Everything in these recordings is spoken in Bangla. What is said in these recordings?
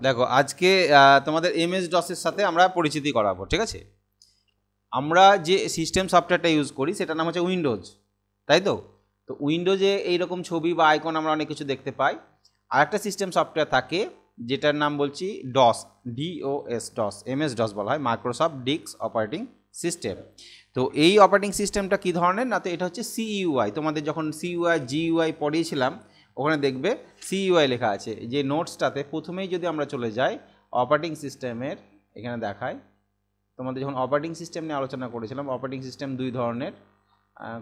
দেখো আজকে তোমাদের এমএস ডসের সাথে আমরা পরিচিতি করাবো, ঠিক আছে। আমরা যে সিস্টেম সফটওয়্যারটা ইউজ করি সেটার নাম হচ্ছে উইন্ডোজ, তাই তো। তো উইন্ডোজে এইরকম ছবি বা আইকন আমরা অনেক কিছু দেখতে পাই। আর একটা সিস্টেম সফটওয়্যার থাকে যেটার নাম বলছি DOS, DOS, DOS, MS DOS বলা হয়, মাইক্রোসফট ডিস্ক অপারেটিং সিস্টেম। তো এই অপারেটিং সিস্টেমটা কী ধরনের না, তো এটা হচ্ছে সিইউআই। তোমাদের যখন সিইউআই জিইউআই পড়িয়েছিলাম ওখানে দেখবে সিইউআই লেখা আছে। যে নোটসটাতে প্রথমেই যদি আমরা চলে যাই অপারেটিং সিস্টেমের, এখানে দেখায় তোমাদের যখন অপারেটিং সিস্টেম নিয়ে আলোচনা করেছিলাম, অপারেটিং সিস্টেম দুই ধরনের,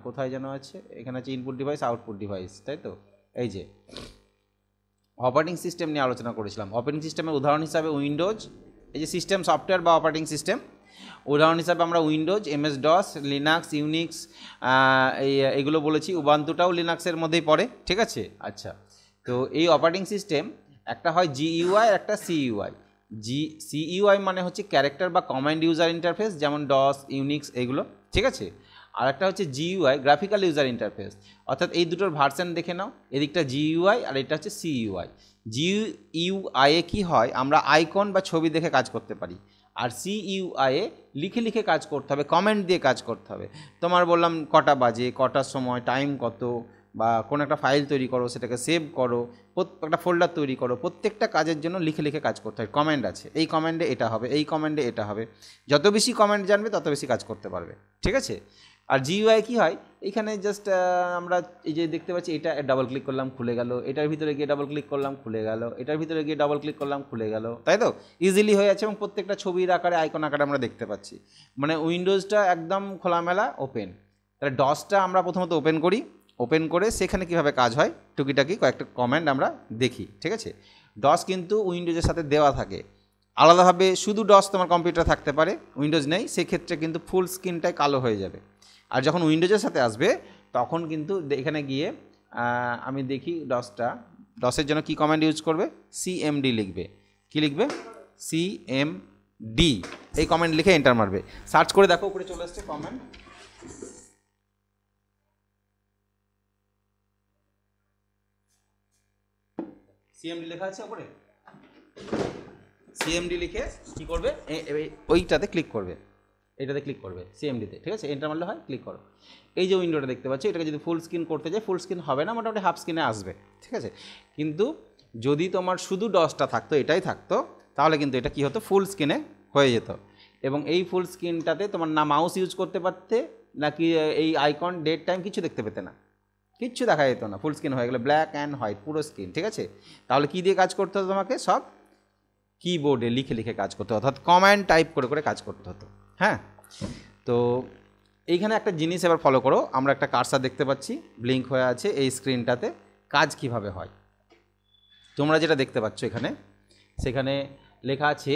কোথায় যেন আছে, এখানে আছে ইনপুট ডিভাইস, আউটপুট ডিভাইস, তাই তো। এই যে অপারেটিং সিস্টেম নিয়ে আলোচনা করেছিলাম। অপারেটিং সিস্টেমের উদাহরণ হিসাবে উইন্ডোজ, এই যে সিস্টেম সফটওয়্যার বা অপারেটিং সিস্টেম, উদাহরণ হিসাবে আমরা Windows, MS DOS, Linux, Unix, এগুলো বলেছি। উবান্তুটাও লিনাক্সের মধ্যেই পড়ে, ঠিক আছে। আচ্ছা, তো এই অপারেটিং সিস্টেম একটা হয় জিইউআই, একটা সিইউআই। সিইউআই মানে হচ্ছে ক্যারেক্টার বা কমান্ড ইউজার ইন্টারফেস, যেমন ডস, ইউনিক্স এগুলো, ঠিক আছে। আর একটা হচ্ছে জিইউআই, গ্রাফিক্যাল ইউজার ইন্টারফেস। অর্থাৎ এই দুটোর ভার্সন দেখে নাও, এদিকটা জিইউআই আর এটা হচ্ছে সিইউআই। জিইউআইয়ে কী হয়, আমরা আইকন বা ছবি দেখে কাজ করতে পারি। আর সিইউআইয়ে লিখে লিখে কাজ করতে হবে, কমেন্ট দিয়ে কাজ করতে হবে। তোমার বললাম কটা বাজে, কটার সময়, টাইম কত, বা কোনো একটা ফাইল তৈরি করো, সেটাকে সেভ করো, একটা ফোল্ডার তৈরি করো, প্রত্যেকটা কাজের জন্য লিখে লিখে কাজ করতে হয়। কমেন্ট আছে, এই কমেন্টে এটা হবে, এই কমেন্টে এটা হবে। যত বেশি কমেন্ট জানবে তত বেশি কাজ করতে পারবে, ঠিক আছে। আর জিইউআই কী হয়, এখানে জাস্ট আমরা এই যে দেখতে পাচ্ছি, এটা ডাবল ক্লিক করলাম খুলে গেল, এটার ভিতরে গিয়ে ডাবল ক্লিক করলাম খুলে গেল, এটার ভিতরে গিয়ে ডাবল ক্লিক করলাম খুলে গেল, তাই তো। ইজিলি হয়ে যাচ্ছে এবং প্রত্যেকটা ছবির আকারে, আইকন আকারে আমরা দেখতে পাচ্ছি। মানে উইন্ডোজটা একদম খোলামেলা ওপেন। তাহলে ডসটা আমরা প্রথমত ওপেন করি, ওপেন করে সেখানে কীভাবে কাজ হয় টুকিটাকি কয়েকটা কমেন্ট আমরা দেখি, ঠিক আছে। ডস কিন্তু উইন্ডোজের সাথে দেওয়া থাকে আলাদাভাবে। শুধু ডস তোমার কম্পিউটার থাকতে পারে, উইন্ডোজ নেই, সেক্ষেত্রে কিন্তু ফুল স্ক্রিনটাই কালো হয়ে যাবে। আর যখন উইন্ডোজের সাথে আসবে তখন কিন্তু এখানে গিয়ে আমি দেখি ডসের জন্য কি কমান্ড ইউজ করবে, সিএমডি লিখবে। কি লিখবে, সিএমডি, এই কমেন্ট লিখে এন্টার মারবে। সার্চ করে দেখো উপরে চলে আসছে কমেন্ট, সিএমডি লেখা আছে উপরে। সিএমডি লিখে কী করবে, ওইটাতে ক্লিক করবে, এটাতে ক্লিক করবে সিএমডিতে, ঠিক আছে। এন্টার মারলে হয়, ক্লিক করো। এই যে উইন্ডোটা দেখতে পাচ্ছি, এটাকে যদি ফুল স্ক্রিন করতে যাই, ফুল স্ক্রিন হবে না, মোটামুটি হাফ স্ক্রিনে আসবে, ঠিক আছে। কিন্তু যদি তোমার শুধু ডসটা থাকতো, এটাই থাকতো, তাহলে কিন্তু এটা কী হতো, ফুল স্ক্রিনে হয়ে যেত। এবং এই ফুল স্ক্রিনটাতে তোমার না মাউস ইউজ করতে পারতে, নাকি এই আইকন, ডেট, টাইম কিছু দেখতে পেতে না, কিচ্ছু দেখা যেত না। ফুল স্ক্রিন হয়ে গেলে ব্ল্যাক অ্যান্ড হোয়াইট পুরো স্ক্রিন, ঠিক আছে। তাহলে কী দিয়ে কাজ করতে হতো তোমাকে, সব কিবোর্ডে লিখে লিখে কাজ করতে হতো, অর্থাৎ কমান্ড টাইপ করে করে কাজ করতে হতো। হ্যাঁ, তো এইখানে একটা জিনিস এবার ফলো করো। আমরা একটা কার্সার দেখতে পাচ্ছি, ব্লিঙ্ক হয়ে আছে এই স্ক্রিনটাতে। কাজ কিভাবে হয় তোমরা যেটা দেখতে পাচ্ছ এখানে, সেখানে লেখা আছে,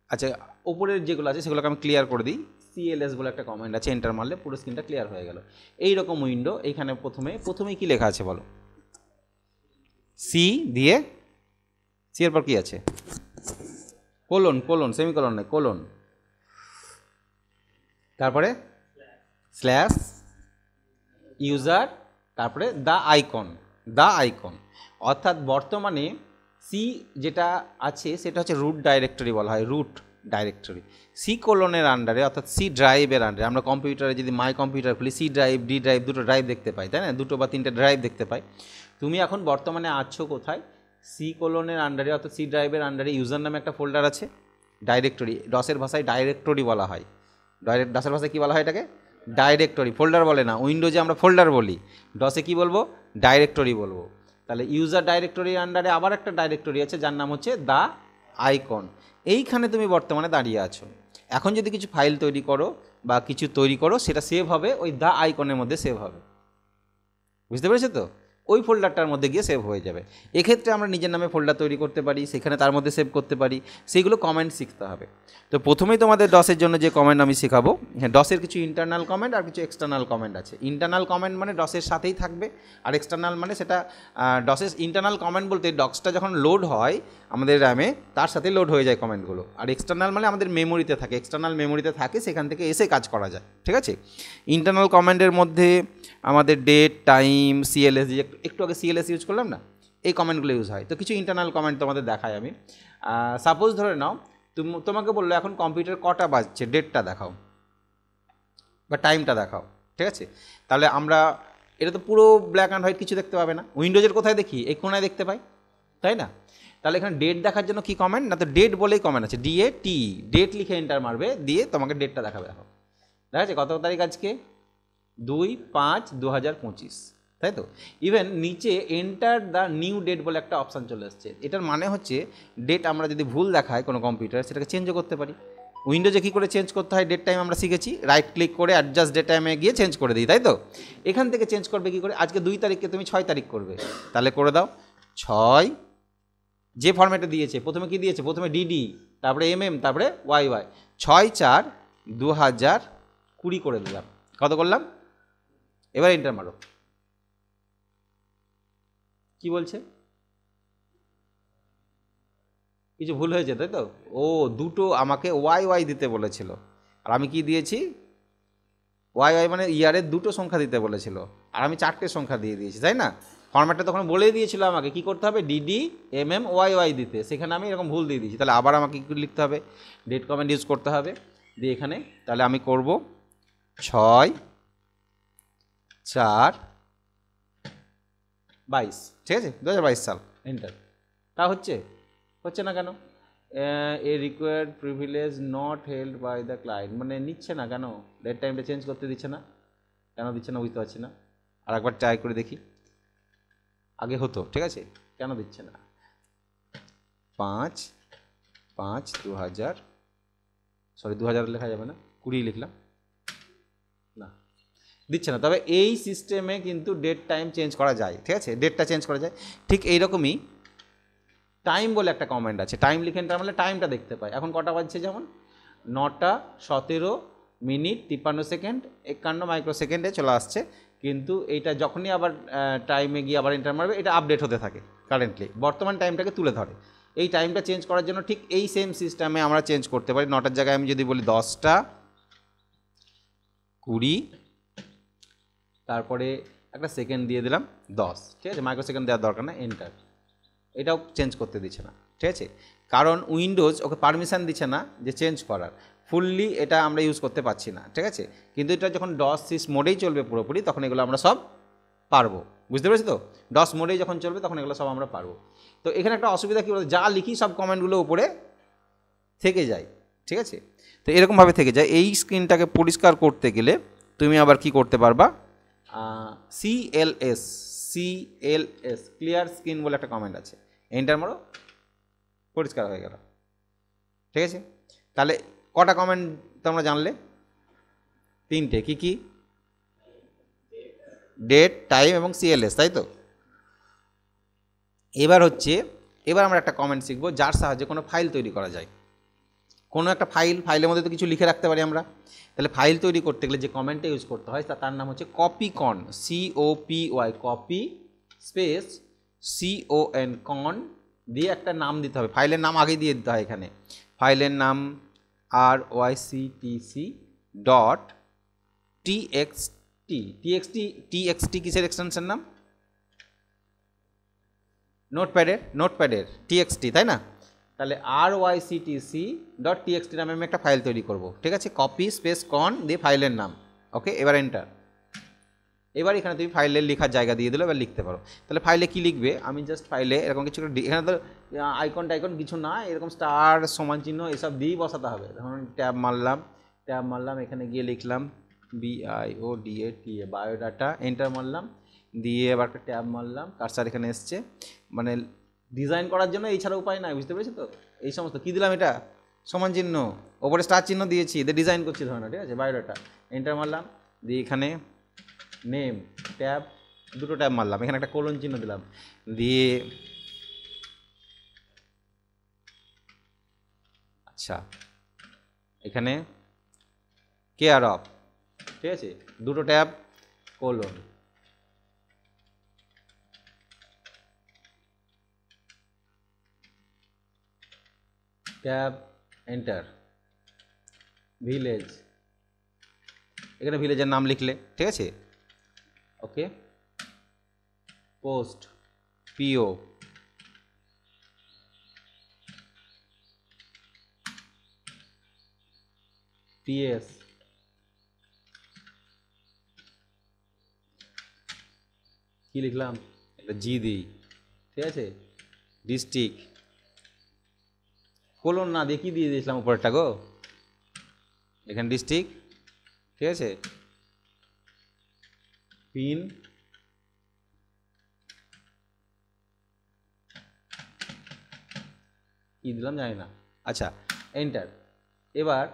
আচ্ছা ওপরের যেগুলো আছে সেগুলোকে আমি ক্লিয়ার করে দিই। সিএলএস বলে একটা কমেন্ট আছে, এন্টার মারলে পুরো স্ক্রিনটা ক্লিয়ার হয়ে গেল। এইরকম উইন্ডো। এইখানে প্রথমেই কি লেখা আছে বলো, সি দিয়ে, সি এর পর কি আছে, কোলন, সেমিকোলন নয়, কোলন, তারপরে স্ল্যাশ ইউজার, তারপরে দ্য আইকন। অর্থাৎ বর্তমানে সি যেটা আছে সেটা হচ্ছে রুট ডাইরেক্টরি বলা হয়, রুট ডাইরেক্টরি। সি কোলনের আন্ডারে, অর্থাৎ সি ড্রাইভের আন্ডারে, আমরা কম্পিউটারে যদি মাই কম্পিউটার খুলি, সি ড্রাইভ, ডি ড্রাইভ, দুটো ড্রাইভ দেখতে পাই, তাই না, দুটো বা তিনটে ড্রাইভ দেখতে পাই। তুমি এখন বর্তমানে আছো কোথায়, সি কোলনের আন্ডারে, অর্থাৎ সি ড্রাইভের আন্ডারে ইউজার নামে একটা ফোল্ডার আছে, ডাইরেক্টরি, ডসের ভাষায় ডাইরেক্টরি বলা হয়। ডসের ভাষায় কী বলা হয় এটাকে, ডাইরেক্টরি, ফোল্ডার বলে না। উইন্ডোজে আমরা ফোল্ডার বলি, ডসে কী বলবো, ডাইরেক্টরি বলবো। তাহলে ইউজার ডাইরেক্টরির আন্ডারে আবার একটা ডাইরেক্টরি আছে যার নাম হচ্ছে দ্য আইকন। এইখানে তুমি বর্তমানে দাঁড়িয়ে আছো। এখন যদি কিছু ফাইল তৈরি করো বা কিছু তৈরি করো, সেটা সেভ হবে ওই দ্য আইকনের মধ্যে সেভ হবে, বুঝতে পেরেছো তো। ওই ফোল্ডারটার মধ্যে গিয়ে সেভ হয়ে যাবে। এক্ষেত্রে আমরা নিজের নামে ফোল্ডার তৈরি করতে পারি, সেখানে তার মধ্যে সেভ করতে পারি, সেইগুলো কমেন্ট শিখতে হবে। তো প্রথমেই তোমাদের ডসের জন্য যে কমেন্ট আমি শেখাবো, হ্যাঁ, ডসের কিছু ইন্টারনাল কমেন্ট আর কিছু এক্সটার্নাল কমেন্ট আছে। ইন্টারনাল কমেন্ট মানে ডসের সাথেই থাকবে, আর এক্সটার্নাল মানে সেটা ডসের ইন্টারনাল কমেন্ট বলতে ডসটা যখন লোড হয় আমাদের র্যামে, তার সাথে লোড হয়ে যায় কমেন্টগুলো। আর এক্সটার্নাল মানে আমাদের মেমোরিতে থাকে, এক্সটার্নাল মেমোরিতে থাকে, সেখান থেকে এসে কাজ করা যায়, ঠিক আছে। ইন্টারনাল কমেন্টের মধ্যে আমাদের ডেট, টাইম, সিএলএস, একটু আগে সিএলএস ইউজ করলাম না, এই কমেন্টগুলো ইউজ হয়। তো কিছু ইন্টারনাল কমেন্ট তোমাদের দেখাই আমি। সাপোজ ধরে নাও তোমাকে বললো এখন কম্পিউটার কটা বাজছে, ডেটটা দেখাও বা টাইমটা দেখাও, ঠিক আছে? তাহলে আমরা এটা তো পুরো ব্ল্যাক অ্যান্ড হোয়াইট, কিছু দেখতে পাবে না। উইন্ডোজের কোথায় দেখি? এই কোনায় দেখতে পাই, তাই না? তাহলে এখানে ডেট দেখার জন্য কি কমেন্ট, না তো ডেট বলেই কমেন্ট আছে, DAT, ডেট লিখে এন্টার মারবে, দিয়ে তোমাকে ডেটটা দেখাবে। দেখো দেখা যাচ্ছে কত তারিখ আজকে, 2/5/2025, তাই তো? ইভেন নিচে এন্টার দ্য নিউ ডেট বলে একটা অপশান চলে এসছে। এটার মানে হচ্ছে ডেট আমরা যদি ভুল দেখায় কোনো কম্পিউটার, সেটাকে চেঞ্জও করতে পারি। উইন্ডোজে কী করে চেঞ্জ করতে হয় ডেট টাইম আমরা শিখেছি, রাইট ক্লিক করে অ্যাডজাস্ট ডেট টাইমে গিয়ে চেঞ্জ করে দিই, তাই তো? এখান থেকে চেঞ্জ করবে কী করে, আজকে 2 তারিখকে তুমি 6 তারিখ করবে, তাহলে করে দাও 6, যে ফরম্যাটে দিয়েছে প্রথমে কি দিয়েছে, প্রথমে DD, তারপরে MM, তারপরে YY, 6/4/2020 করে দিলাম। কত করলাম? এবার এন্টার মারো। কি বলছে? কিছু ভুল হয়েছে, তাই তো? ও, দুটো আমাকে YY দিতে বলেছিল, আর আমি কি দিয়েছি, YY মানে ইয়ারের দুটো সংখ্যা দিতে বলেছিল, আর আমি 4টে সংখ্যা দিয়ে দিয়েছি, তাই না? ফরম্যাটটা তখন বলেই দিয়েছিল আমাকে কি করতে হবে, DD MM YY দিতে, সেখানে আমি এরকম ভুল দিয়ে দিয়েছি। তাহলে আবার আমাকে কী লিখতে হবে, ডেট কমেন্ট ইউজ করতে হবে, দিয়ে এখানে তাহলে আমি করব 6/4/22, ঠিক আছে, 2022 সাল, এন্টার। তা হচ্ছে না কেন? A required privilege not held by the client, মানে নিচ্ছে না কেন, ডেট টাইমটা চেঞ্জ করতে দিচ্ছে না, কেন দিচ্ছে না বুঝতে পারছি না। আর একবার ট্রাই করে দেখি, আগে হতো, ঠিক আছে, কেন দিচ্ছে না? 5/5/2000, সরি 2000 লেখা যাবে না, 20 লিখলাম, না দিচ্ছে না। তবে এই সিস্টেমে কিন্তু ডেট টাইম চেঞ্জ করা যায়, ঠিক আছে, ডেটটা চেঞ্জ করা যায়। ঠিক এইরকমই টাইম বলে একটা কমেন্ট আছে, টাইম লিখে এন্টার মারলে টাইমটা দেখতে পাই। এখন কটা বাজছে, যেমন 9:17:53 51 মাইক্রোসেকেন্ডে চলে আসছে, কিন্তু এইটা যখনই আবার টাইমে গিয়ে আবার এন্টার মারবে, এটা আপডেট হতে থাকে, কারেন্টলি বর্তমান টাইমটাকে তুলে ধরে। এই টাইমটা চেঞ্জ করার জন্য ঠিক এই সেম সিস্টেমে আমরা চেঞ্জ করতে পারি। 9টার জায়গায় আমি যদি বলি 10:20, তারপরে একটা সেকেন্ড দিয়ে দিলাম 10, ঠিক আছে, মাইক্রোসেকেন্ড দেওয়ার দরকার না, এন্টার। এটাও চেঞ্জ করতে দিচ্ছে না, ঠিক আছে, কারণ উইন্ডোজ ওকে পারমিশন দিচ্ছে না যে চেঞ্জ করার, ফুললি এটা আমরা ইউজ করতে পারছি না, ঠিক আছে। কিন্তু এটা যখন DOS সিস মোডেই চলবে পুরোপুরি, তখন এগুলো আমরা সব পারবো, বুঝতে পেরেছি তো? DOS মোডেই যখন চলবে তখন এগুলো সব আমরা পারবো। তো এখানে একটা অসুবিধা কী বলতো, যা লিখি সব কমেন্টগুলো উপরে থেকে যায়, ঠিক আছে। তো এরকমভাবে থেকে যায়। এই স্ক্রিনটাকে পরিষ্কার করতে গেলে তুমি আবার কি করতে পারবা, CLS ক্লিয়ার স্ক্রিন বলে একটা কমেন্ট আছে, এন্টার মারো, পরিষ্কার হয়ে গেল, ঠিক আছে। তাহলে কটা কমেন্ট তোমরা জানলে? 3টে, কি কি? ডেট, টাইম এবং CLS, তাই তো? এবার আমরা একটা কমেন্ট শিখবো যার সাহায্যে কোনো ফাইল তৈরি করা যায়। কোনো একটা ফাইলের মধ্যে তো কিছু লিখে রাখতে পারি আমরা। তাহলে ফাইল তৈরি করতে গেলে যে কমেন্টটা ইউজ করতে হয় তার নাম হচ্ছে কপিকন, COPY, কপি স্পেস CON, কন দিয়ে একটা নাম দিতে হবে, ফাইলের নাম আগেই দিয়ে দিতে হয়। এখানে ফাইলের নাম ryctc.txt কিসের এক্সটেনশন নাম? নোটপ্যাডের TXT, তাই না? তাহলে ryctc.txt নামে আমি একটা ফাইল তৈরি করব, ঠিক আছে, কপি স্পেস কন দিয়ে ফাইলের নাম, ওকে। এবার এন্টার। এবার এখানে তুমি ফাইলের লেখার জায়গা দিয়ে দিলে, এবার লিখতে পারো। তাহলে ফাইলে কি লিখবে, আমি জাস্ট ফাইলে এরকম কিছু, এখানে তো আইকন কিছু না, এরকম স্টার সমান চিহ্ন এসব দিয়েই বসাতে হবে। ধরুন ট্যাব মারলাম, এখানে গিয়ে লিখলাম BIODATA, বায়োডাটা, এন্টার মারলাম, দিয়ে এবার একটা ট্যাব মারলাম, কার্সার এখানে এসছে। মানে ডিজাইন করার জন্য এই ছাড়া উপায় নাই, বুঝতে পেরেছি তো? এই সমস্ত কী দিলাম, এটা সমান চিহ্ন, ওপরে স্টার চিহ্ন দিয়েছি, দিয়ে ডিজাইন করছি ধরুন, ঠিক আছে, বায়োডাটা, এন্টার মারলাম, দিয়ে এখানে নেম, ট্যাব, দুটো ট্যাব মারলাম, এখানে একটা কোলন চিহ্ন দিলাম, দিয়ে আচ্ছা এখানে কেয়ার অফ, ঠিক আছে, দুটো tab, colon, tab, enter, village, এখানে ভিলেজের নাম লিখলে, ঠিক আছে, ওকে। পোস্ট, PO, টিএস, কি লিখলাম, একটা জি দিই, ঠিক আছে, ডিস্ট্রিক্ট, কোলন না দিয়ে কি দিয়ে দিয়েছিলাম উপরেরটা গো, এখানে ডিস্ট্রিক্ট, ঠিক আছে, পিন, কি দিলাম জানি না, আচ্ছা এন্টার। এবার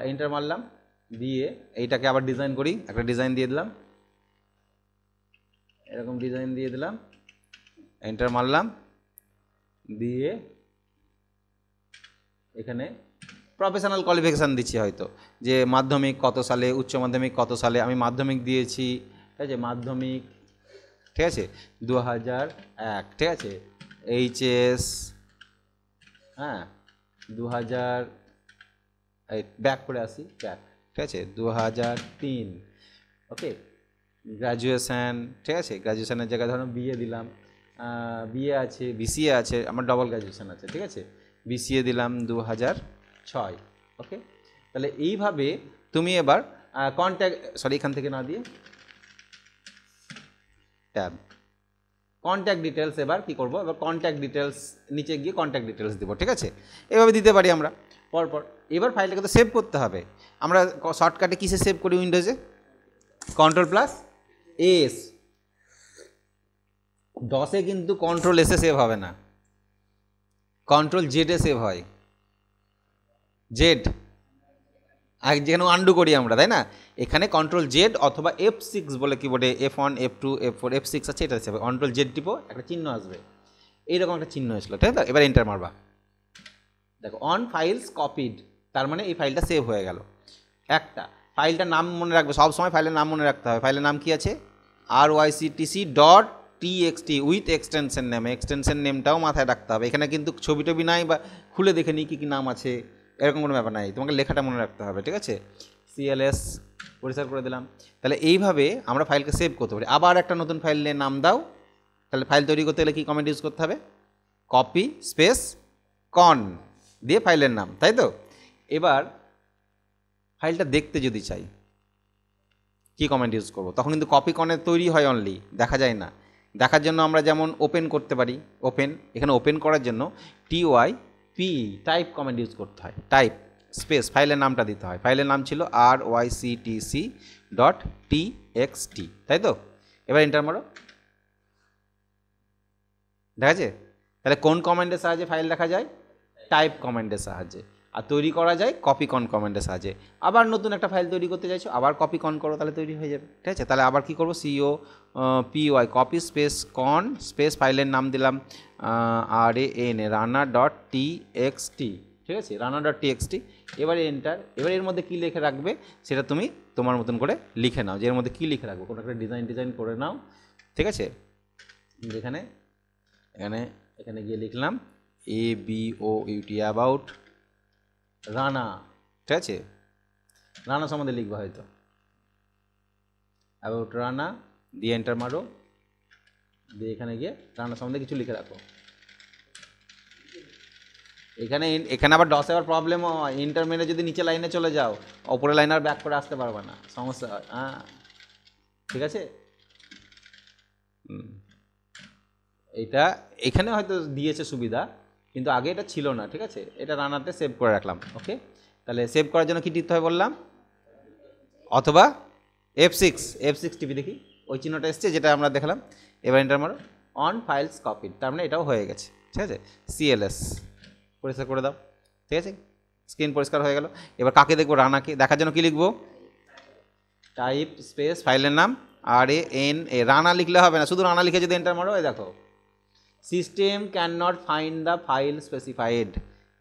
এন্টার মারলাম, দিয়ে এইটাকে আবার ডিজাইন করি, একটা ডিজাইন দিয়ে দিলাম, এরকম ডিজাইন দিয়ে দিলাম, এন্টার মারলাম, দিয়ে এখানে প্রফেশনাল কোয়ালিফিকেশান দিচ্ছি, হয়তো যে মাধ্যমিক কত সালে, উচ্চ মাধ্যমিক কত সালে, আমি মাধ্যমিক দিয়েছি, ঠিক আছে, মাধ্যমিক, ঠিক আছে, 2001, ঠিক আছে, এইচএস, হ্যাঁ 2000, ব্যাক করে আসি, ব্যাক, ঠিক আছে, 2003, ওকে, গ্র্যাজুয়েশান, ঠিক আছে, গ্র্যাজুয়েশানের জায়গায় ধরুন বিএ দিলাম, বিএ আছে, বিসিএ আছে, আমার ডবল গ্র্যাজুয়েশান আছে, ঠিক আছে, বিসিএ দিলাম 2006, ওকে। তাহলে এইভাবে তুমি এবার কন্ট্যাক্ট, সরি এখান থেকে না দিয়ে ট্যাব, কন্ট্যাক্ট ডিটেলস, এবার কি করব, এবার কন্ট্যাক্ট ডিটেলস নিচে গিয়ে কন্ট্যাক্ট ডিটেলস দেবো, ঠিক আছে, এভাবে দিতে পারি আমরা পরপর। এবার ফাইলটাকে তো সেভ করতে হবে, আমরা শর্টকাটে কিসে সেভ করি, উইন্ডোজে Ctrl+S, ডসে কিন্তু Ctrl+S এ সেভ হবে না, Ctrl+Z এ সেভ হয়, জেড, যেখানে আন্ডু করি আমরা, তাই না, এখানে Ctrl+Z অথবা F6 বলে কিবোর্ডে F1 F2 F4 F6 আছে, এটা সেভ, Ctrl+Z টিপো, একটা চিহ্ন আসবে, এইরকম একটা চিহ্ন আসলো, ঠিক আছে, এবার এন্টার মারবা, দেখো অন ফাইলস কপিড, তার মানে এই ফাইলটা সেভ হয়ে গেল। একটা ফাইলটার নাম মনে রাখবে, সব সময় ফাইলের নাম মনে রাখতে হবে, ফাইলের নাম কি আছে, ryctc.txt with extension name, extension নেমটাও মাথায় রাখতে হবে, এখানে কিন্তু ছবি টবি নাই বা খুলে দেখে নিই কী কী নাম আছে, এরকম কোনো ব্যাপার নাই, তোমাকে লেখাটা মনে রাখতে হবে, ঠিক আছে, CLS পরিষ্কার করে দিলাম। তাহলে এইভাবে আমরা ফাইলকে সেভ করতে পারি। আবার একটা নতুন ফাইলের নাম দাও, তাহলে ফাইল তৈরি করতে গেলে কী কমেন্ট ইউজ করতে হবে, কপি স্পেস কন দিয়ে ফাইলের নাম, তাই তো। এবার ফাইলটা দেখতে যদি চাই কি কমেন্ট ইউজ করবো, তখন কিন্তু কপি কনে তৈরি হয় অনলি, দেখা যায় না, দেখার জন্য আমরা যেমন ওপেন করতে পারি, ওপেন, এখানে ওপেন করার জন্য TYP টাইপ কমেন্ট ইউজ করতে হয়, টাইপ স্পেস ফাইলের নামটা দিতে হয়, ফাইলের নাম ছিল ryctc.txt, তাই তো। এবার এন্টার মারো, দেখা যায়, তাহলে কোন কমেন্টের সাহায্যে ফাইল দেখা যায়, টাইপ কমেন্টের সাহায্যে, আর তৈরি করা যায় কপি কন কমেন্টের সাহায্যে। আবার নতুন একটা ফাইল তৈরি করতে চাইছো, আবার কপি কন করো, তাহলে তৈরি হয়ে যাবে, ঠিক আছে। তাহলে আবার কি করবো, COPY কপি স্পেস কন স্পেস ফাইলের নাম দিলাম RAN রানা.txt, ঠিক আছে, রানা.txt। এবারে এন্টার। এবার এর মধ্যে কী লিখে রাখবে সেটা তুমি তোমার মতন করে লিখে নাও, যে এর মধ্যে কী লিখে রাখবো, কোনো একটা ডিজাইন করে নাও, ঠিক আছে। যেখানে এখানে গিয়ে লিখলাম ABOUT অ্যাবাউট রানা, ঠিক আছে, রানা সম্বন্ধে লিখবা হয়তো, অ্যাবাউট রানা দিয়ে এন্টার মারো, দিয়ে এখানে গিয়ে রানা সম্বন্ধে কিছু লিখে রাখো। এখানে আবার ডসে আবার প্রবলেম হয়, এন্টার মেরে যদি নিচে লাইনে চলে যাও, ওপরে লাইন আর ব্যাক করে আসতে পারবে না, সমস্যা হয়, হ্যাঁ ঠিক আছে। এটা এখানে হয়তো দিয়েছে সুবিধা, কিন্তু আগে এটা ছিল না, ঠিক আছে, এটা রানাতে সেভ করে রাখলাম, ওকে। তাহলে সেভ করার জন্য কী টিপতে হয় বললাম, অথবা F6 টিপি, দেখি ওই চিহ্নটা এসছে যেটা আমরা দেখলাম। এবার এন্টার মারো, অন ফাইলস কপিড, তার মানে এটাও হয়ে গেছে, ঠিক আছে, CLS পরিষ্কার করে দাও, ঠিক আছে, স্ক্রিন পরিষ্কার হয়ে গেল। এবার কাকে দেখবো, রানাকে দেখার জন্য কী লিখবো, টাইপ স্পেস ফাইলের নাম RANA, রানা লিখলে হবে না, শুধু রানা লিখে যদি এন্টার মারো, এই দেখো system can not find the file specified,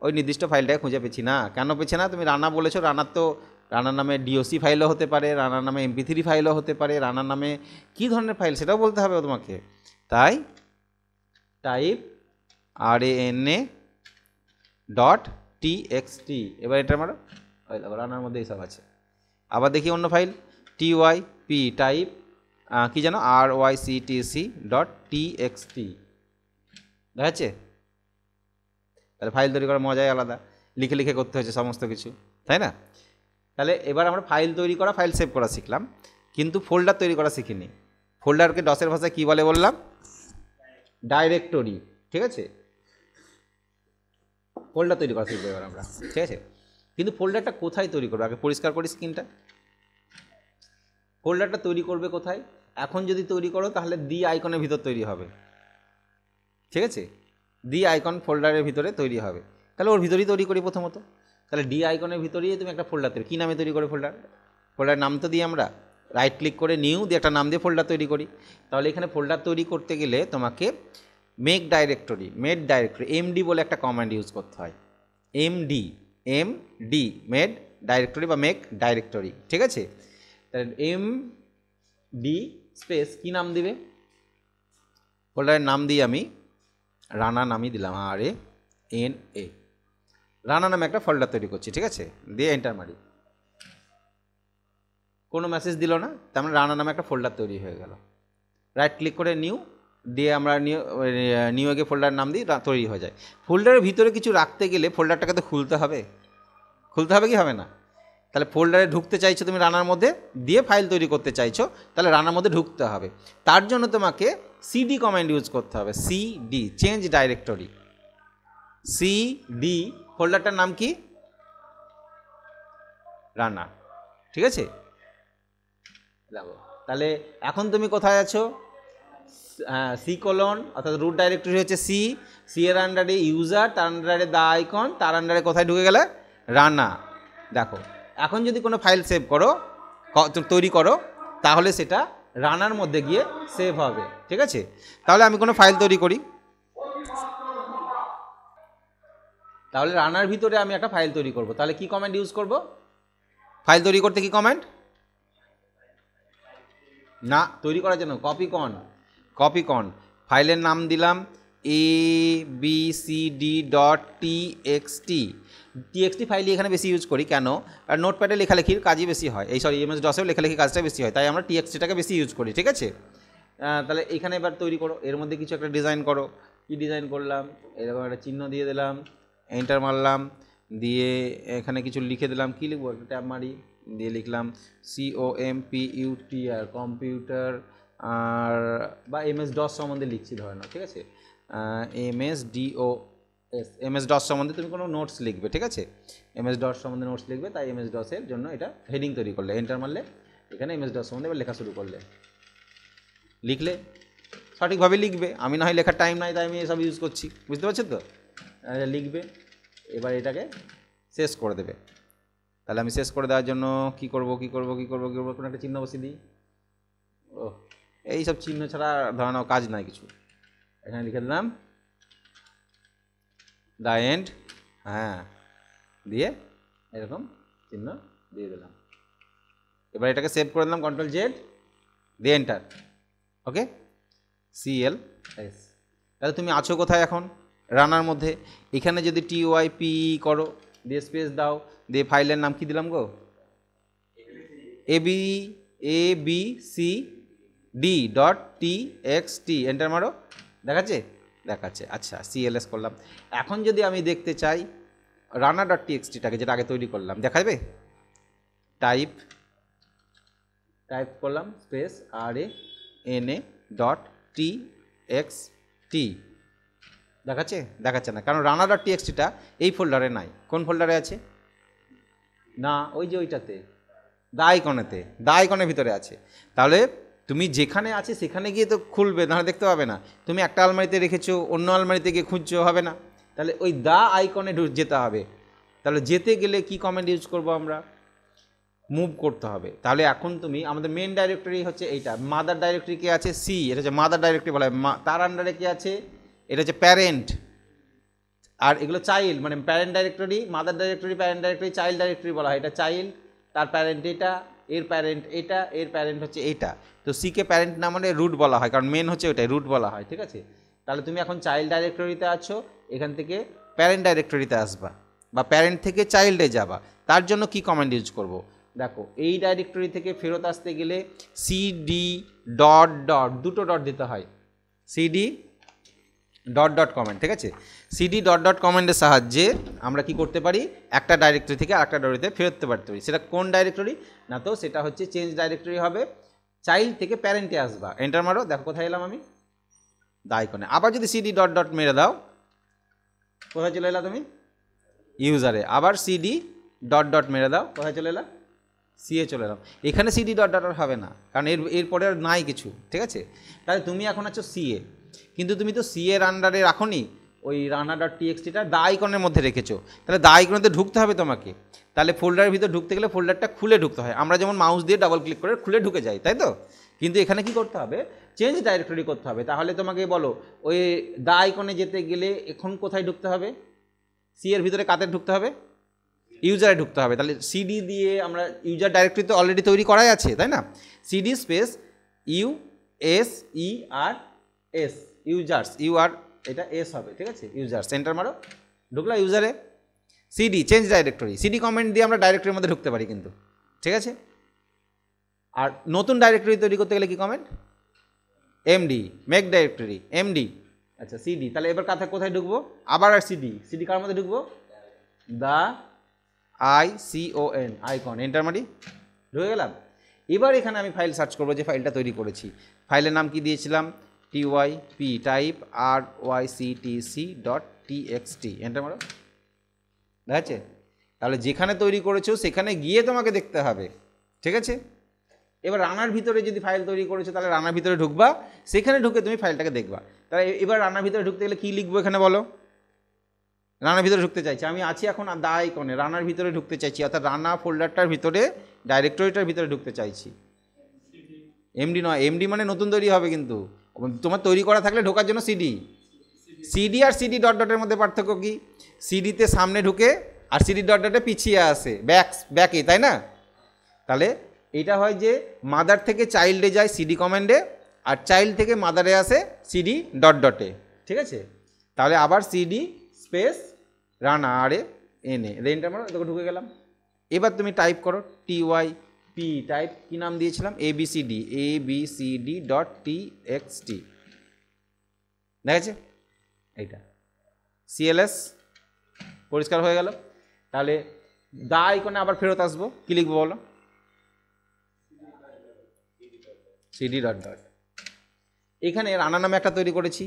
ওই নির্দিষ্ট ফাইলটাকে খুঁজে পেছি না, কেন পেছি না, তুমি রানা বলেছো, রানার তো রানার নামে DOC ফাইলও হতে পারে, রানার নামে MP3 ফাইলও হতে পারে, রানার নামে কী ধরনের ফাইল সেটাও বলতে হবে তোমাকে, তাই টাইপ RANA.txt, এবার এন্টার মারো, ওই দেখো রানার মধ্যে এইসব আছে। আবার দেখি অন্য ফাইল TYP টাইপ কী যেন ryctc.txt, দেখাচ্ছে। তাহলে ফাইল তৈরি করার মজাই আলাদা, লিখে লিখে করতে হচ্ছে সমস্ত কিছু, তাই না। তাহলে এবার আমরা ফাইল তৈরি করা, ফাইল সেভ করা শিখলাম, কিন্তু ফোল্ডার তৈরি করা শিখিনি। ফোল্ডারকে ডসের ভাষায় কী বলে বললাম? ডাইরেক্টরি। ঠিক আছে, ফোল্ডার তৈরি করা শিখবো এবার আমরা, ঠিক আছে। কিন্তু ফোল্ডারটা কোথায় তৈরি করবো? আগে পরিষ্কার করি স্ক্রিনটা। ফোল্ডারটা তৈরি করবে কোথায়? এখন যদি তৈরি করো তাহলে ডি আইকনের ভিতর তৈরি হবে, ঠিক আছে। ডি আইকন ফোল্ডারের ভিতরে তৈরি হবে, তাহলে ওর ভিতরেই তৈরি করি প্রথমত। তাহলে ডি আইকনের ভিতরেই তুমি একটা ফোল্ডার তৈরি, কী নামে তৈরি করে ফোল্ডার? ফোল্ডারের নাম তো দিই আমরা, রাইট ক্লিক করে নিউ দিয়ে একটা নাম দিয়ে ফোল্ডার তৈরি করি। তাহলে এখানে ফোল্ডার তৈরি করতে গেলে তোমাকে মেক ডাইরেক্টরি, এমডি বলে একটা কমান্ড ইউজ করতে হয়। এমডি মেড ডাইরেক্টরি বা মেক ডাইরেক্টরি, ঠিক আছে। তাহলে এমডি স্পেস কী নাম দিবে? ফোল্ডারের নাম দিই আমি রানা নামই দিলাম, RANA, রানা নামে একটা ফোল্ডার তৈরি করছি, ঠিক আছে। দিয়ে এন্টার মারি, কোনো মেসেজ দিল না, তার মানে রানা নামে একটা ফোল্ডার তৈরি হয়ে গেল। রাইট ক্লিক করে নিউ দিয়ে আমরা নিউ এগে ফোল্ডার নাম দিই, তৈরি হয়ে যায়। ফোল্ডারের ভিতরে কিছু রাখতে গেলে ফোল্ডারটাকে তো খুলতে হবে কি হবে না? তাহলে ফোল্ডারে ঢুকতে চাইছো তুমি রানার মধ্যে, দিয়ে ফাইল তৈরি করতে চাইছো, তাহলে রানার মধ্যে ঢুকতে হবে। তার জন্য তোমাকে সিডি কমান্ড ইউজ করতে হবে, সিডি, চেঞ্জ ডাইরেক্টরি। সিডি, ফোল্ডারটার নাম কি? রানা, ঠিক আছে। দেখো তাহলে এখন তুমি কোথায় আছো? সি কোলন, অর্থাৎ রুট ডাইরেক্টরি হচ্ছে সি এর আন্ডারে ইউজার, তার আন্ডারে দা আইকন, তার আন্ডারে কোথায় ঢুকে গেলে? রানা। দেখো এখন যদি কোনো ফাইল সেভ করো, তৈরি করো, তাহলে সেটা রানার মধ্যে গিয়ে সেভ হবে, ঠিক আছে। তাহলে আমি কোনো ফাইল তৈরি করি, তাহলে রানার ভিতরে আমি একটা ফাইল তৈরি করব, তাহলে কি কমান্ড ইউজ করব? ফাইল তৈরি করতে কি কমান্ড? না, তৈরি করার জন্য কপিকন। ফাইলের নাম দিলাম abcd.txt। টিএক্সটি ফাইলই এখানে বেশি ইউজ করি, কেন? আর নোটপ্যাডে লেখালেখির কাজই বেশি হয়, MS DOS-এও লেখালেখির কাজটা বেশি হয়, তাই আমরা টিএক্সটিটাকে বেশি ইউজ করি, ঠিক আছে। তাহলে এখানে এবার তৈরি করো, এর মধ্যে কিছু একটা ডিজাইন করো। কি ডিজাইন করলাম? এরকম একটা চিহ্ন দিয়ে দিলাম, এন্টার মারলাম, দিয়ে এখানে কিছু লিখে দিলাম। কি লিখবো? একটা ট্যাব মারি, দিয়ে লিখলাম COMPUTR, কম্পিউটার, আর বা MS DOS সম্বন্ধে লিখছি ধরে নাও, ঠিক আছে। MS DOS সম্বন্ধে তুমি কোনো নোটস লিখবে, ঠিক আছে। MS DOS সম্বন্ধে নোটস লিখবে, তাই MS DOS-এর জন্য এটা হেডিং তৈরি করলে, এন্টার মারলে এখানে MS DOS সম্বন্ধে এবার লেখা শুরু করলে, লিখলে সঠিকভাবে লিখবে। আমি না হয় লেখার টাইম নাই, তাই আমি এসব ইউজ করছি, বুঝতে পারছো তো। লিখবে, এবার এটাকে শেষ করে দেবে। তাহলে আমি শেষ করে দেওয়ার জন্য কি করব কোনো একটা চিহ্ন বসিয়ে দিই। ও, এইসব চিহ্ন ছাড়া ধরানো কাজ নাই কিছু। এখানে লিখে দিলাম দ্য এন্ড, হ্যাঁ, দিয়ে এরকম চিহ্ন দিয়ে দিলাম। এবার এটাকে সেভ করে দিলাম, Ctrl Z দিয়ে এন্টার। ওকে, CLS। তাহলে তুমি আছো কোথায় এখন? রানার মধ্যে। এখানে যদি TYPE করো, দিয়ে স্পেস দাও, দিয়ে ফাইলের নাম কি দিলাম গো? abcd.txt, এন্টার মারো, দেখাচ্ছে। আচ্ছা, CLS করলাম। এখন যদি আমি দেখতে চাই রানা.txt-টাকে, যেটা আগে তৈরি করলাম, দেখাবে? টাইপ করলাম স্পেস RANA.txt, দেখাচ্ছে না, কারণ রানা.txt-টা এই ফোল্ডারে নাই। কোন ফোল্ডারে আছে? না, ওই যে ওইটাতে, দা আইকনের ভিতরে আছে। তাহলে তুমি যেখানে আছে সেখানে গিয়ে তো খুলবে, নাহলে দেখতে পাবে না। তুমি একটা আলমারিতে রেখেছো, অন্য আলমারিতে গিয়ে খুঁজছো, হবে না। তাহলে ওই দা আইকনে যেতে হবে। তাহলে যেতে গেলে কি কমান্ড ইউজ করব আমরা? মুভ করতে হবে। তাহলে এখন তুমি, আমাদের মেন ডাইরেক্টরি হচ্ছে এইটা, মাদার ডাইরেক্টরি কে আছে? এটা হচ্ছে মাদার ডাইরেক্টরি বলা হয়। তার আন্ডারে কি আছে? এটা হচ্ছে প্যারেন্ট, আর এগুলো চাইল্ড, মানে parent directory, mother directory, parent directory, child directory বলা হয়। এটা চাইল্ড, তার প্যারেন্ট এটা, এর প্যারেন্ট এটা, এর প্যারেন্ট হচ্ছে এইটা। তো সিকে প্যারেন্ট না মানে রুট বলা হয়, কারণ মেন হচ্ছে ওইটাই, রুট বলা হয়, ঠিক আছে। তাহলে তুমি এখন চাইল্ড ডাইরেক্টরিতে আছো, এখান থেকে প্যারেন্ট ডাইরেক্টরিতে আসবা, বা প্যারেন্ট থেকে চাইল্ডে যাবা। তার জন্য কি কমান্ড ইউজ করব? দেখো, এই ডাইরেক্টরি থেকে ফেরত আসতে গেলে CD ... দুটো ডট দিতে হয়। CD ডট ডট কমেন্ট, ঠিক আছে। সিডি ডট ডট কমেন্টের সাহায্যে আমরা কি করতে পারি, একটা ডাইরেক্টরি থেকে আরেকটা ডাইরেক্টরিতে ফেরতে পারতে পারি। সেটা কোন ডাইরেক্টরি না, তো সেটা হচ্ছে চেঞ্জ ডাইরেক্টরি হবে, চাইল্ড থেকে প্যারেন্টে আসবা। এন্টার মারো, দেখো কোথায় এলাম আমি, দা আইকনে। আবার যদি সিডি ডট ডট মেরে দাও, কোথায় চলে এলা তুমি, ইউজারে। আবার সিডি ডট ডট মেরে দাও, কোথায় চলে এলা, সিএ চলে এলাম। এখানে সিডি ডট ডট হবে না, কারণ এরপরে আর নাই কিছু, ঠিক আছে। তাহলে তুমি এখন আছো সিএ, কিন্তু তুমি তো সি এর আন্ডারে রাখোনি, ওই রানা ডট টিএক্সটিটা দা আইকনের মধ্যে রেখেছো। তাহলে দা আইকনেতে ঢুকতে হবে তোমাকে। তাহলে ফোল্ডারের ভিতর ঢুকতে গেলে ফোল্ডারটা খুলে ঢুকতে হয়। আমরা যেমন মাউস দিয়ে ডাবল ক্লিক করে খুলে ঢুকে যাই, তাই তো। কিন্তু এখানে কি করতে হবে, চেঞ্জ ডাইরেক্টরি করতে হবে। তাহলে তোমাকে বলো, ওই দা আইকনে যেতে গেলে এখন কোথায় ঢুকতে হবে, সি এর ভিতরে কাতে ঢুকতে হবে, ইউজারে ঢুকতে হবে। তাহলে সিডি দিয়ে আমরা ইউজার ডাইরেক্টরি তো অলরেডি তৈরি করাই আছে, তাই না। CD space USERS, users, U R S হবে, ঠিক আছে, ইউজার্স। এন্টার মারো, ঢুকলা ইউজারে। CD change directory, CD comment দিয়ে আমরা ডাইরেক্টরির মধ্যে ঢুকতে পারি কিন্তু, ঠিক আছে। আর নতুন ডাইরেক্টরি তৈরি করতে গেলে কি comment, MD, make directory, MD. আচ্ছা সিডি, তাহলে এবার কোথায় ঢুকবো, আবার আর সিডি, সিডি কার মধ্যে ঢুকবো, দা ICON, আইকন। এন্টার মারি, ঢুকে গেলাম। এবার এখানে আমি ফাইল সার্চ করবো, যে ফাইলটা তৈরি করেছি। ফাইলের নাম কি দিয়েছিলাম, TYP, টাইপ RYCTC.txt। এন্টার মারো, দেখাচ্ছে। তাহলে যেখানে তৈরি করেছো সেখানে গিয়ে তোমাকে দেখতে হবে, ঠিক আছে। এবার রানার ভিতরে যদি ফাইল তৈরি করেছো, তাহলে রানার ভিতরে ঢুকবা, সেখানে ঢুকে তুমি ফাইলটাকে দেখবা। তাহলে এবার রানার ভিতরে ঢুকতে গেলে কী লিখবো এখানে বলো, রানার ভিতরে ঢুকতে চাইছি আমি, আছি এখন দা আইকনে, রানার ভিতরে ঢুকতে চাইছি, অর্থাৎ রানা ফোল্ডারটার ভিতরে, ডাইরেক্টরিটার ভিতরে ঢুকতে চাইছি। এমডি নয়, এমডি মানে নতুন তৈরি হবে, কিন্তু তোমার তৈরি করা থাকলে ঢোকার জন্য সিডি। সিডি আর সিডি ডট ডটের মধ্যে পার্থক্য কি, সিডিতে সামনে ঢুকে আর সিডি ডট ডটে পিছিয়ে আসে, ব্যাকে, তাই না। তাহলে এটা হয় যে মাদার থেকে চাইল্ডে যায় সিডি কমান্ডে, আর চাইল্ড থেকে মাদারে আসে সিডি ডট ডটে, ঠিক আছে। তাহলে আবার সিডি স্পেস রানা, RANA, রেনটা আমরা তোকে ঢুকে গেলাম। এবার তুমি টাইপ করো TYP, টাইপ কি নাম দিয়েছিলাম, ABCD.txt, দেখেছে এইটা, CLS পরিষ্কার হয়ে গেল। তাহলে দা আইকনে আবার ফেরত আসবো, কি লিখবো বলো, সিডি ডট ডট। এখানে রানা নামে একটা তৈরি করেছি,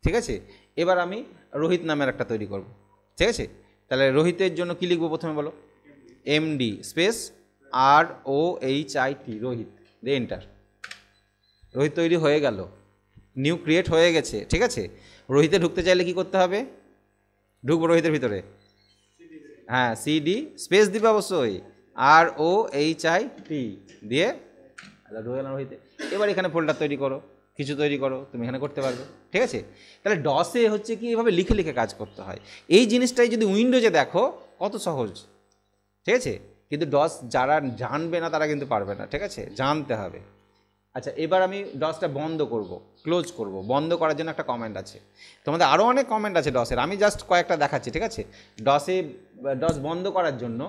ঠিক আছে। এবার আমি রোহিত নামের একটা তৈরি করব, ঠিক আছে। তাহলে রোহিতের জন্য কি লিখবো প্রথমে বলো, MD স্পেস ROHIT, রোহিত, দিয়ে এন্টার। রোহিত তৈরি হয়ে গেল, নিউ ক্রিয়েট হয়ে গেছে, ঠিক আছে। রোহিতে ঢুকতে চাইলে কি করতে হবে, ঢুকবো রোহিতের ভিতরে, হ্যাঁ সিডি স্পেস দিবে অবশ্যই, ROHIT দিয়ে ঢুকে গেলাম রোহিতে। এবার এখানে ফোল্ডার তৈরি করো, কিছু তৈরি করো, তুমি এখানে করতে পারবে, ঠিক আছে। তাহলে ডসে হচ্ছে কি, এভাবে লিখে লিখে কাজ করতে হয়। এই জিনিসটাই যদি উইন্ডোজে দেখো কত সহজ, ঠিক আছে। কিন্তু ডস যারা জানবে না তারা কিন্তু পারবে না, ঠিক আছে, জানতে হবে। আচ্ছা এবার আমি ডসটা বন্ধ করব, ক্লোজ করব। বন্ধ করার জন্য একটা কমেন্ট আছে, তোমাদের আরও অনেক কমেন্ট আছে ডসের, আমি জাস্ট কয়েকটা দেখাচ্ছি, ঠিক আছে। ডস বন্ধ করার জন্য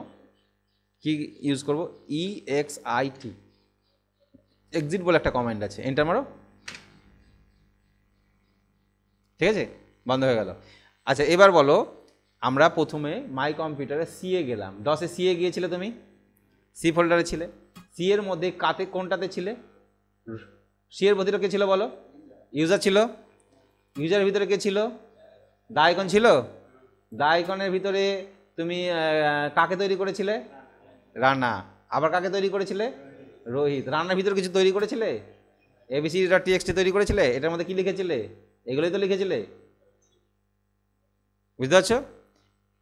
কি ইউজ করব, EXIT, এক্সিট বলে একটা কমেন্ট আছে, এন্টার মারো, ঠিক আছে, বন্ধ হয়ে গেল। আচ্ছা এবার বলো, আমরা প্রথমে মাই কম্পিউটারে সিএ গেলাম, ডসে সিএ গিয়েছিলে তুমি, সি ফোল্ডারে ছিলে, সি এর মধ্যে কোনটাতে ছিলে, সি এর ভিতরে কে ছিল বলো, ইউজার ছিল, ইউজারের ভিতরে কে ছিল, দা আইকন ছিল, দা আইকনের ভিতরে তুমি কাকে তৈরি করেছিলে, রানা। আবার কাকে তৈরি করেছিলে, রোহিত। রানার ভিতরে কিছু তৈরি করেছিলে, ABCD.txt তৈরি করেছিলে, এটার মধ্যে কি লিখেছিলে, এগুলোই তো লিখেছিলে, বুঝতে পারছো।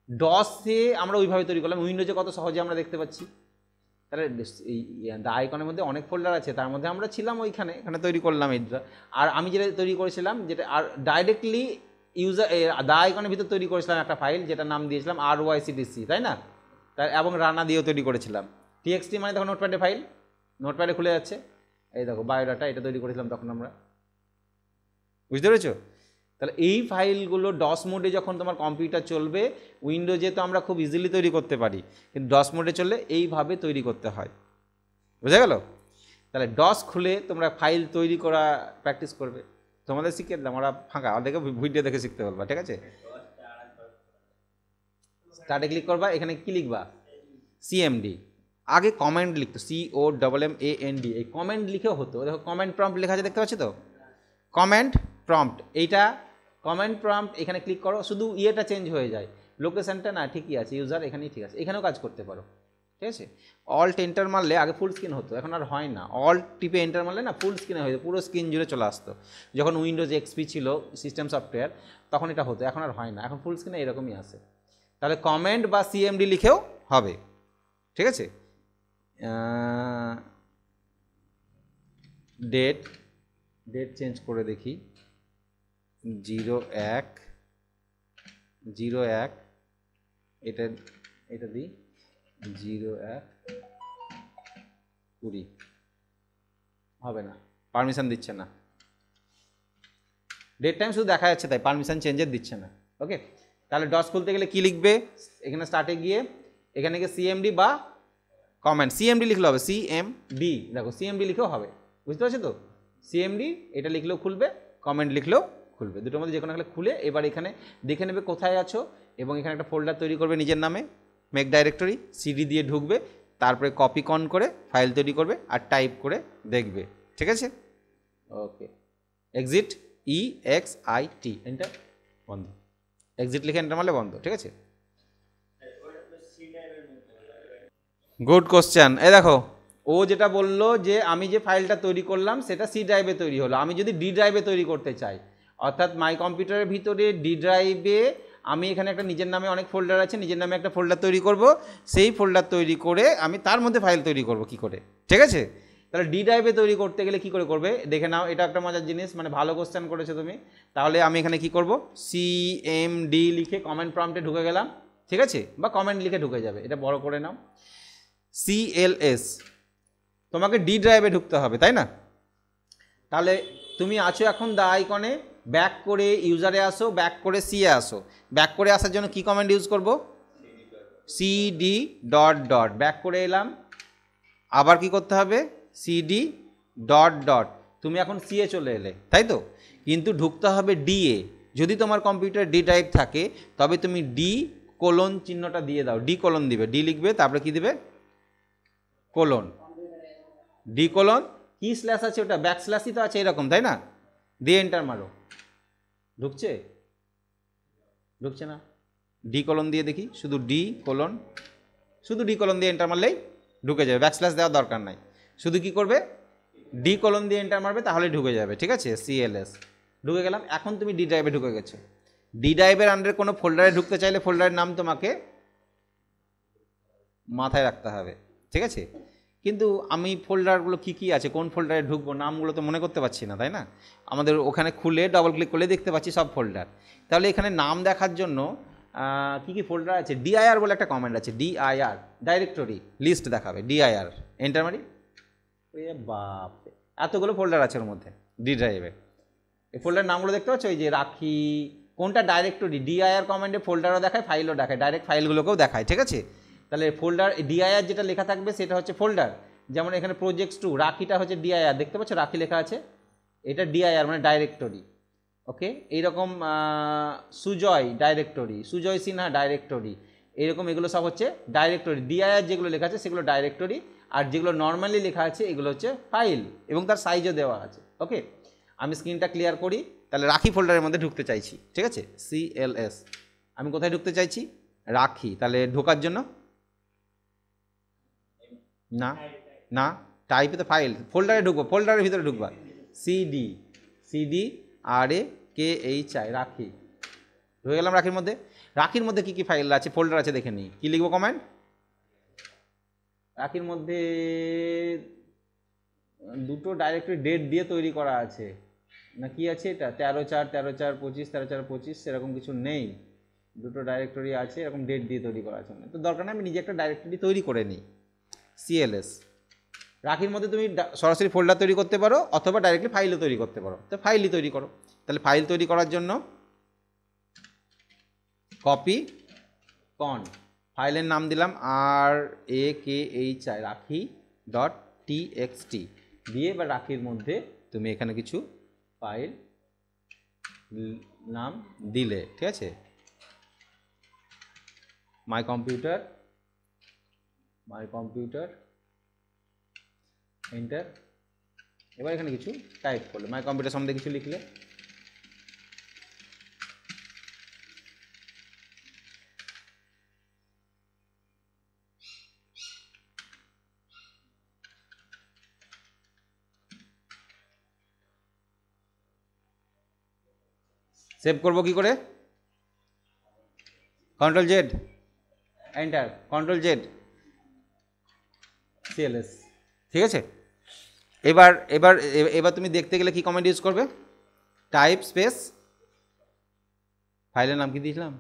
ডসে আমরা ওইভাবে তৈরি করলাম, উইন্ডোজে কত সহজে আমরা দেখতে পাচ্ছি। তাহলে এই দা আইকনের মধ্যে অনেক ফোল্ডার আছে, তার মধ্যে আমরা ছিলাম এখানে তৈরি করলাম এটা। আর আমি যেটা তৈরি করেছিলাম, যেটা আর ডাইরেক্টলি ইউজার দা আইকনের ভিতর তৈরি করেছিলাম একটা ফাইল, যেটা নাম দিয়েছিলাম RYCTC, তাই না। তাই এবং রানা দিয়েও তৈরি করেছিলাম। TXT মানে দেখো নোটপ্যাডে ফাইল, নোটপ্যাডে খুলে যাচ্ছে, এই দেখো বায়োডাটা, এটা তৈরি করেছিলাম তখন আমরা, বুঝতে পেরেছো। তাহলে এই ফাইলগুলো ডস মোডে যখন তোমার কম্পিউটার চলবে, উইন্ডোজে তো আমরা খুব ইজিলি তৈরি করতে পারি, কিন্তু ডস মোডে চললে এইভাবে তৈরি করতে হয়, বুঝা গেল। তাহলে ডস খুলে তোমরা ফাইল তৈরি করা প্র্যাকটিস করবে, তোমাদের শিখিয়ে দিলাম, ওরা ফাঁকা, ওদেরকে ভিডিও দেখে শিখতে বলবা, ঠিক আছে। স্টার্টে ক্লিক করবা, এখানে কি লিখবা, সিএমডি। আগে কমেন্ট লিখতো, COMMAND, এই কমেন্ট লিখেও হতো। দেখো কমেন্ট প্রম্পট লেখা আছে, দেখতে পাচ্ছ তো, কমেন্ট প্রম্পট, এইটা কমেন্ট প্রম্পট। এখানে ক্লিক করো, শুধু ইয়েটা চেঞ্জ হয়ে যায়, লোকেশনটা না ঠিকই আছে, ইউজার এখানেই ঠিক আছে, এখানেও কাজ করতে পারো, ঠিক আছে। অল্ট এন্টার মারলে আগে ফুল স্ক্রিন হতো, এখন আর হয় না। অল্ট টিপে এন্টার মারলে না ফুল স্ক্রিনে হয়ে যেত, পুরো স্ক্রিন জুড়ে চলে আসতো। যখন উইন্ডোজ XP ছিল সিস্টেম সফটওয়্যার, তখন এটা হতো, এখন আর হয় না, এখন ফুল স্ক্রিনে এরকমই আসে। তাহলে কমেন্ট বা CMD লিখেও হবে, ঠিক আছে। ডেট চেঞ্জ করে দেখি, 01 এটা দিই 01/20 হবে না, পারমিশন দিচ্ছে না। ডেট টাইম শুধু দেখা যাচ্ছে, তাই পারমিশন চেঞ্জের দিচ্ছে না। ওকে, তাহলে ডস খুলতে গেলে কি লিখবে, এখানে স্টার্টে গিয়ে এখানে গিয়ে CMD বা কমেন্ট, CMD লিখলে হবে, CMD, দেখো CMD লিখেও হবে, বুঝতে পারছো তো। CMD এটা লিখলেও খুলবে, কমেন্ট লিখলেও খুলবে, দুটোর মধ্যে যে কোনো একটা খুলে এবার এখানে দেখে নেবে কোথায় আছো, এবং এখানে একটা ফোল্ডার তৈরি করবে নিজের নামে, মেক ডাইরেক্টরি, CD দিয়ে ঢুকবে, তারপরে কপি কন করে ফাইল তৈরি করবে আর টাইপ করে দেখবে, ঠিক আছে। ওকে, এক্সিট, EXIT, এন্টার, বন্ধ। এক্সিট লিখে এন্টার মারলে বন্ধ, ঠিক আছে। Good question. এই দেখো, ও যেটা বললো যে আমি যে ফাইলটা তৈরি করলাম সেটা C ড্রাইভে তৈরি হলো, আমি যদি D ড্রাইভে তৈরি করতে চাই, অর্থাৎ মাই কম্পিউটারের ভিতরে D ড্রাইভে আমি এখানে একটা নিজের নামে অনেক ফোল্ডার আছে, নিজের নামে একটা ফোল্ডার তৈরি করব, সেই ফোল্ডার তৈরি করে আমি তার মধ্যে ফাইল তৈরি করব কি করে, ঠিক আছে। তাহলে D ড্রাইভে তৈরি করতে গেলে কি করে করবে দেখে নাও, এটা একটা মজার জিনিস, মানে ভালো কোশ্চেন করেছো তুমি। তাহলে আমি এখানে কি করব, CMD লিখে কমেন্ট প্রম্পটে ঢুকে গেলাম, ঠিক আছে, বা কমেন্ট লিখে ঢুকে যাবে, এটা বড় করে নাও। CLS, তোমাকে D ড্রাইভে ঢুকতে হবে, তাই না। তাহলে তুমি আছো এখন দা আইকনে, ব্যাক করে ইউজারে আসো, ব্যাক করে C এ আসো। ব্যাক করে আসার জন্য কি কমান্ড ইউজ করব, CD ডট ডট, ব্যাক করে এলাম, আবার কি করতে হবে, CD ডট ডট, তুমি এখন C এ চলে এলে, তাই তো, কিন্তু ঢুকতে হবে D এ। যদি তোমার কম্পিউটার D ড্রাইভ থাকে তবে তুমি D কোলন চিহ্নটা দিয়ে দাও, D কোলন দিবে, D লিখবে, তারপরে কি দিবে, কোলন, D কোলন, কি স্ল্যাশ আছে ওটা, ব্যাক স্ল্যাশই তো আছে এরকম, তাই না, দিয়ে এন্টার মারো, ঢুকছে, ঢুকছে না, D কোলন দিয়ে দেখি, শুধু D কোলন, শুধু D কোলন দিয়ে এন্টার মারলেই ঢুকে যাবে, ব্যাক স্ল্যাশ দেওয়ার দরকার নাই, শুধু কি করবে, D কোলন দিয়ে এন্টার মারবে, তাহলে ঢুকে যাবে, ঠিক আছে। CLS ঢুকে গেলাম, এখন তুমি D ড্রাইভে ঢুকে গেছো। D ড্রাইভের আন্ডারে কোনো ফোল্ডারে ঢুকতে চাইলে ফোল্ডারের নাম তোমাকে মাথায় রাখতে হবে, ঠিক আছে। কিন্তু আমি ফোল্ডারগুলো কী কী আছে, কোন ফোল্ডারে ঢুকবো, নামগুলো তো মনে করতে পারছি না, তাই না। আমাদের ওখানে খুলে ডবল ক্লিক করলে দেখতে পাচ্ছি সব ফোল্ডার। তাহলে এখানে নাম দেখার জন্য কী কী ফোল্ডার আছে, DIR বলে একটা কমেন্ট আছে, DIR, ডাইরেক্টরি লিস্ট দেখাবে, DIR এন্টার মারি, এ বাপ, এতগুলো ফোল্ডার আছে ওর মধ্যে D ড্রাইভে। এই ফোল্ডার নামগুলো দেখতে পাচ্ছ, ওই যে রাখি, কোনটা ডাইরেক্টরি, DIR কমেন্টে ফোল্ডারও দেখায়, ফাইলও দেখায়, ডাইরেক্ট ফাইলগুলোকেও দেখায়, ঠিক আছে। তাহলে ফোল্ডার DIR যেটা লেখা থাকবে সেটা হচ্ছে ফোল্ডার, যেমন এখানে প্রজেক্টস 2, রাখিটা হচ্ছে DIR, দেখতে পাচ্ছ রাখি লেখা আছে, এটা DIR মানে ডাইরেক্টরি। ওকে, এইরকম সুজয় ডাইরেক্টরি, সুজয় সিনহা ডাইরেক্টরি, এইরকম এগুলো সব হচ্ছে ডাইরেক্টরি। DIR যেগুলো লেখা আছে সেগুলো ডাইরেক্টরি, আর যেগুলো নর্মালি লেখা আছে এগুলো হচ্ছে ফাইল, এবং তার সাইজও দেওয়া আছে। ওকে, আমি স্ক্রিনটা ক্লিয়ার করি। তাহলে রাখি ফোল্ডারের মধ্যে ঢুকতে চাইছি, ঠিক আছে, CLS, আমি কোথায় ঢুকতে চাইছি, রাখি। তাহলে ঢোকার জন্য না, না টাইপে তো ফাইল, ফোল্ডারে ঢুকবো, ফোল্ডারের ভিতরে ঢুকবা, CDRAKHI, রাখি, ঢুকে গেলাম রাখির মধ্যে। রাখির মধ্যে কী কী ফাইল আছে, ফোল্ডার আছে দেখে নিই, কী লিখবো কমেন্ট, রাখির মধ্যে দুটো ডাইরেক্টরি ডেট দিয়ে তৈরি করা আছে, না কি আছে এটা, 13/4/13/25, 13/4/25, সেরকম কিছু নেই, দুটো ডাইরেক্টরি আছে, এরকম ডেট দিয়ে তৈরি করা আছে, তো দরকার নেই, আমি নিজে একটা ডাইরেক্টরি তৈরি করে নিই, CLS। রাখির মধ্যে তুমি সরাসরি ফোল্ডার তৈরি করতে পারো, অথবা ডাইরেক্টলি ফাইলও তৈরি করতে পারো, তো ফাইলই তৈরি করো। তাহলে ফাইল তৈরি করার জন্য কপি কন, ফাইলের নাম দিলাম RAKHI, রাখি .txt দিয়ে, বা রাখির মধ্যে তুমি এখানে কিছু ফাইল নাম দিলে, ঠিক আছে, মাই কম্পিউটার এন্টার। এবার এখানে কিছু টাইপ করলে, মাই কম্পিউটার সম্বন্ধে কিছু লিখলে, সেভ করবো কি করে, control Z enter, control Z CLS, ঠিক আছে। এবার এবার এবার তুমি দেখতে গেলে কি কমান্ড ইউজ করবে, টাইপ স্পেস, ফাইলের নাম কি দিয়েছিলাম,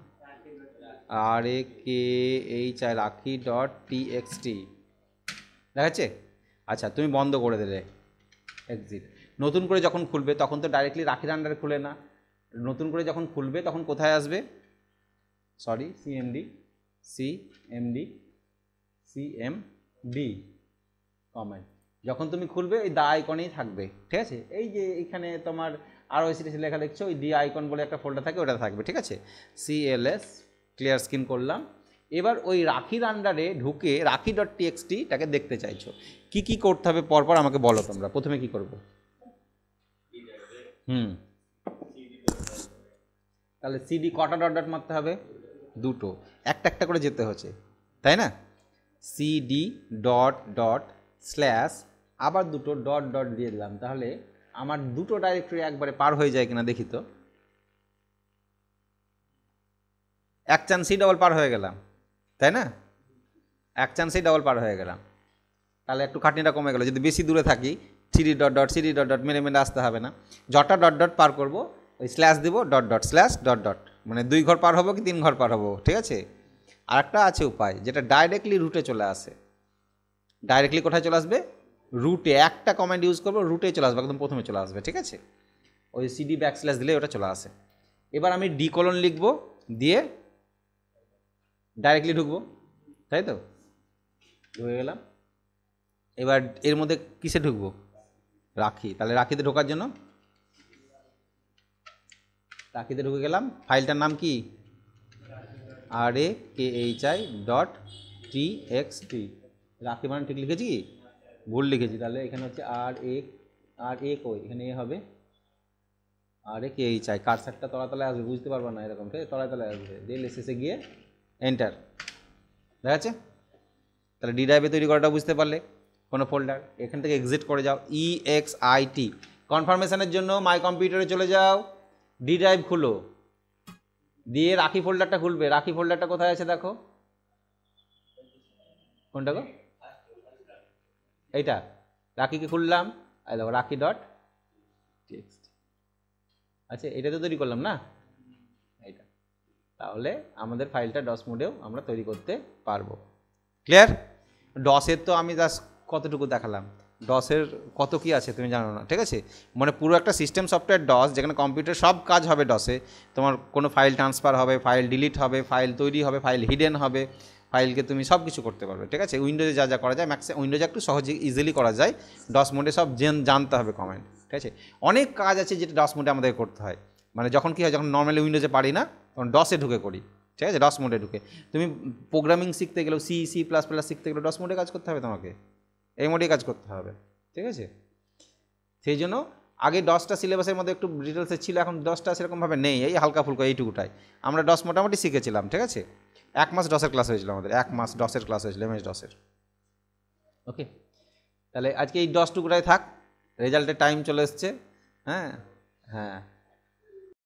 rakhi.txt, দেখাচ্ছে। আচ্ছা তুমি বন্ধ করে দিলে, এক্সিট। নতুন করে যখন খুলবে তখন তো ডাইরেক্টলি রাখির আন্ডারে খুলে না, নতুন করে যখন খুলবে তখন কোথায় আসবে, সরি cmd কমেন্ট। যখন তুমি খুলবে ওই দা আইকনেই থাকবে, ঠিক আছে। এই যে এখানে তোমার ROCTC লেখা দেখছো, ওই ডি আইকন বলে একটা ফোল্ডার থাকে, ওটা থাকবে, ঠিক আছে। CLS ক্লিয়ার স্ক্রিন করলাম। এবার ওই রাখির আন্ডারে ঢুকে rakhi.txt-টাকে দেখতে চাইছো, কি কি করতে হবে পরপর আমাকে বলো তোমরা। প্রথমে কি করবো, তাহলে CD কটা ডট ডট মারতে হবে, দুটো, একটা একটা করে যেতে হচ্ছে, তাই না। CD ডট ডট স্ল্যাশ আবার দুটো ডট ডট দিয়ে দিলাম, তাহলে আমার দুটো ডাইরেক্টরি একবারে পার হয়ে যায় কিনা দেখি তো, এক চান্সেই ডবল পার হয়ে গেলাম, তাই না, এক চান্সেই ডবল পার হয়ে গেলাম। তাহলে একটু খাটনিটা কমে গেল। যদি বেশি দূরে থাকি CD ডট ডট মেরে মেরে আসতে হবে না, যটা ডট ডট পার করবো ওই স্ল্যাশ দিব, dot dot slash dot dot, মানে 2 ঘর পার হবো কি 3 ঘর পার হবো, ঠিক আছে। আরেকটা আছে উপায়, যেটা ডাইরেক্টলি রুটে চলে আসে। ডাইরেক্টলি কোথায় চলে আসবে, রুটে। একটা কমান্ড ইউজ করবো, রুটে চলে আসবে, একদম প্রথমে চলে আসবে, ঠিক আছে। ওই CD ব্যাকস্ল্যাশ দিলে ওটা চলে আসে। এবার আমি D কোলন লিখবো, দিয়ে ডাইরেক্টলি ঢুকবো, তাই তো, ঢুকে গেলাম। এবার এর মধ্যে কিসে ঢুকবো, রাখি। তাহলে রাখিতে ঢোকার জন্য রাখিতে ঢুকে গেলাম। ফাইলটার নাম কি, rakhi.txt। রাখি মানে ঠিক লিখেছি কি ভুল লিখেছি, তাহলে এখানে হচ্ছে কই, এখানে এ হবে rakhi। কারসারটা তলাতলায় আসবে, বুঝতে পারবো না এরকম, ঠিক আছে, তলাতলায় আসবে। দিয়ে শেষে গিয়ে এন্টার, দেখা যাচ্ছে। তাহলে ডি ড্রাইভে তৈরি করাটা বুঝতে পারলে। কোনো ফোল্ডার, এখান থেকে এক্সিট করে যাও, EXIT কনফার্মেশনের জন্য মাই কম্পিউটারে চলে যাও, ডি ড্রাইভ খুলো, দিয়ে রাখি ফোল্ডারটা খুলবে। রাখি ফোল্ডারটা কোথায় আছে দেখো, কোনটা গো, এইটা, রাখিকে খুললাম, এই দেখো rakhi.txt, আচ্ছা এটা তো তৈরি করলাম না, এইটা। তাহলে আমাদের ফাইলটা ডস মোডেও আমরা তৈরি করতে পারবো। ক্লিয়ার। ডসের তো আমি জাস্ট কতটুকু দেখালাম, ডসের কত কি আছে তুমি জানো না, ঠিক আছে। মানে পুরো একটা সিস্টেম সফটওয়্যার ডস, যেখানে কম্পিউটার সব কাজ হবে ডসে। তোমার কোনো ফাইল ট্রান্সফার হবে, ফাইল ডিলিট হবে, ফাইল তৈরি হবে, ফাইল হিডেন হবে, ফাইলকে তুমি সব কিছু করতে পারবে, ঠিক আছে। উইন্ডোজে যা যা করা যায়, উইন্ডোজে একটু সহজে ইজিলি করা যায়, ডস মোডে সব জানতে হবে কমান্ড, ঠিক আছে। অনেক কাজ আছে যেটা ডস মোডে আমাদের করতে হয়, মানে যখন কী হয়, যখন নর্মালি উইন্ডোজে পারি না তখন ডসে ঢুকে করি, ঠিক আছে, ডস মোডে ঢুকে। তুমি প্রোগ্রামিং শিখতে গেলেও C++ শিখতে গেলেও ডস মোডে কাজ করতে হবে তোমাকে, এই মোডেই কাজ করতে হবে, ঠিক আছে। সেই জন্য আগে ডসটা সিলেবাসের মধ্যে একটু ডিটেলসে ছিল, এখন ডসটা সেরকমভাবে নেই, এই হালকা ফুলকা এইটুকুটাই আমরা ডস মোটামুটি শিখেছিলাম, ঠিক আছে। 1 মাস ডসের ক্লাস হয়েছিল আমাদের, 1 মাস ডসের ক্লাস হয়েছিল, MS ডসের। ওকে, তাহলে আজকে এই ডসটুকুটাই থাক, রেজাল্টের টাইম চলে এসছে। হ্যাঁ হ্যাঁ